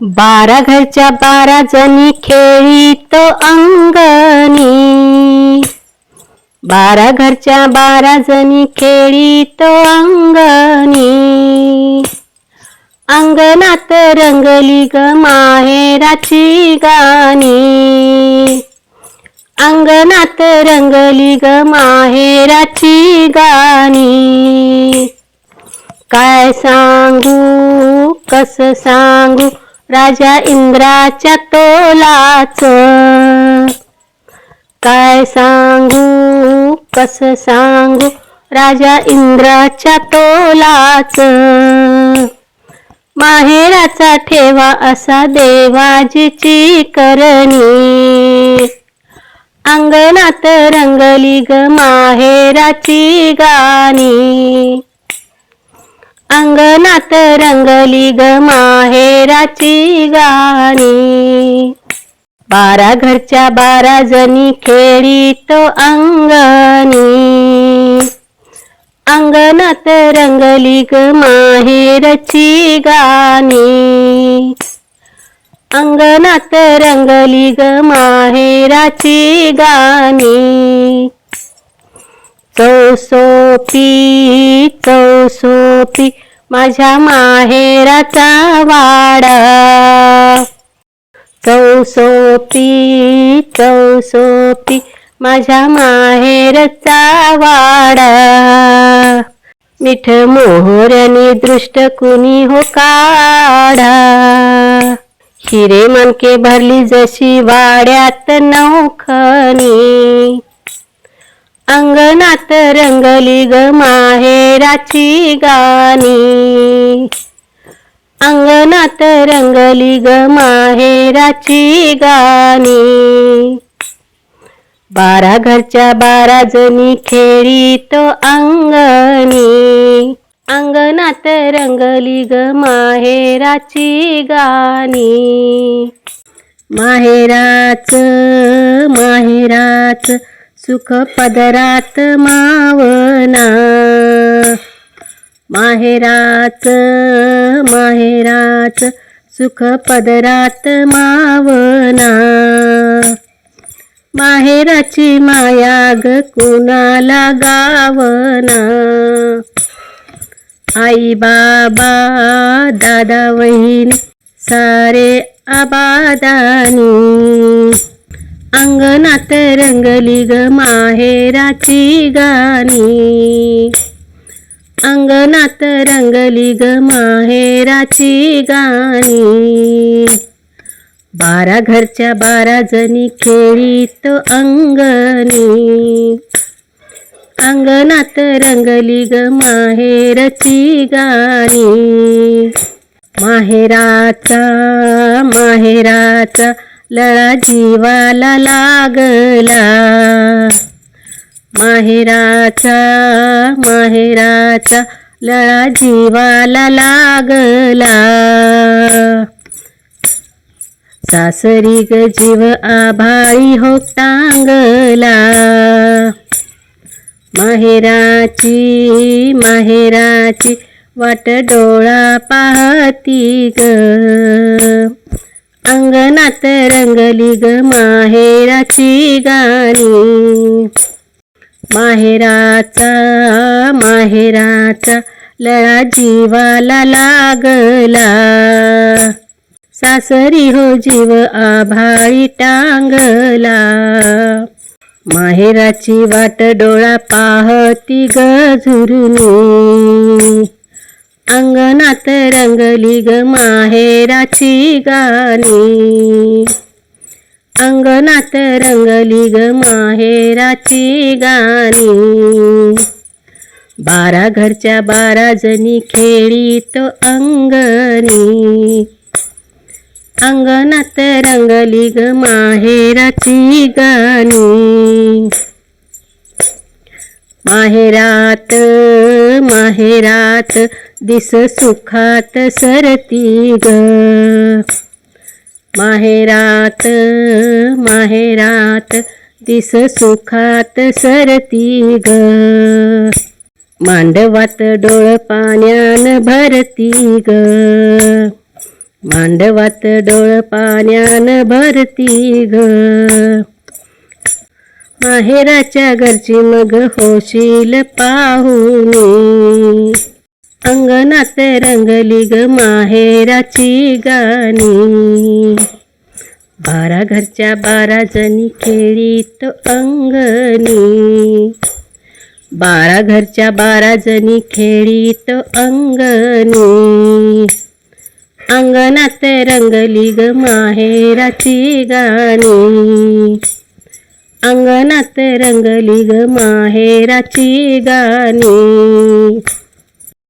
बारा घरच्या 12 जणी खेळीतो अंगणी. 12 घरच्या 12 जणी खेळीतो अंगणी. अंगणात रंगली ग माहेराची गाणी. अंगणात रंगली ग माहेराची गाणी. काय सांगू कस सांगू राजा इंद्राच्या तोलाचं. काय सांगू कस सांगू राजा इंद्राच्या तोलाचं. माहेराचा ठेवा असा देवाजीची करणी. अंगणात रंगली ग माहेराची गाणी. अंगणात रंगली ग माहेराची गाणी. 12 घरच्या 12 जणी खेळीतो अंगणी. अंगणात रंगली ग माहेरची गाणी. अंगणात रंगली ग माहेराची गाणी. चौसोपी चौसोपी माझ्या माहेराचा वाडा. चौसोपी चौसोपी माझ्या माहेरचा वाडा. मिठ मोहऱ्याने दृष्ट कुणी हो काढा. हिरे मनके भरली जशी वाड्यात नौखनी. अंगणात रंगली ग माहेराची गाणी. अंगणात रंगली ग माहेराची गाणी. 12 घरच्या 12 जणी खेळीतो अंगणी. अंगणात रंगली ग माहेराची गाणी. माहेराचं माहेराचं सुख पदरात मावना. माहेराचं माहेराचं सुख पदरात मावना. माहेराची माया ग कुणाला गावना. आई बाबा दादा वहिनी सारे आबादानी. अंगणात रंगली ग माहेराची गाणी. अंगणात रंगली ग माहेराची गाणी. 12 घरच्या 12 जणी खेळीतो अंगणी. अंगणात रंगली ग माहेरची गाणी. माहेराचा माहेराचा लळा जीवाला लागला. माहेराचा माहेराचा लळा जीवाला लागला. सासरी ग जीव आभाळी हो टांगला. माहेराची माहेराची वाट डोळा पाहती ग. अंगणात रंगली ग माहेराची गाणी. माहेराचा माहेराचा लळा जीवाला लागला. सासरी हो जीव आभाळी टांगला. माहेराची वाट डोळा पाहती ग झुरणी. अंगणात रंगली ग माहेराची गाणी. अंगणात रंगली ग माहेराची गाणी. 12 घरच्या 12 जणी खेळीतो अंगणी. अंगणात रंगली ग माहेराची गाणी. माहेरात माहेरात दिस सुखात सरती ग. माहेरात माहेरात दिस सुखात सरती ग. मांडवात डोळ पाण्यान भरती ग. मांडवात डोळ पाण्यान भरती ग. माहेराच्या घरची मग होशील पाहुणी. अंगणात रंगली ग माहेराची गाणी. 12 घरच्या 12 जणी खेळीत अंगणी. 12 घरच्या 12 जणी खेळीत अंगणी. अंगणात रंगली ग माहेराची गाणी. अंगणात रंगली ग माहेराची गाणी.